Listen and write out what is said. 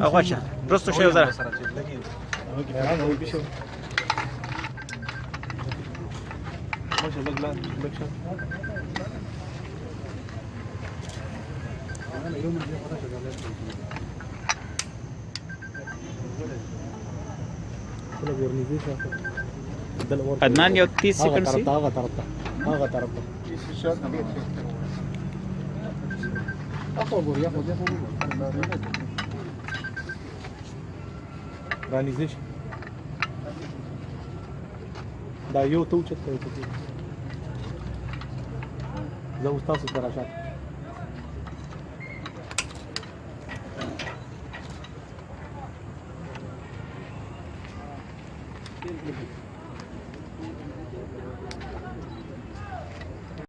او شه رستو شه زره عدنان یو 30 سکند سی هغه طرف اخو ګور یا رانیزه شي دا یو تو چت کوي زه اوس تاسو ته راشه Thank you.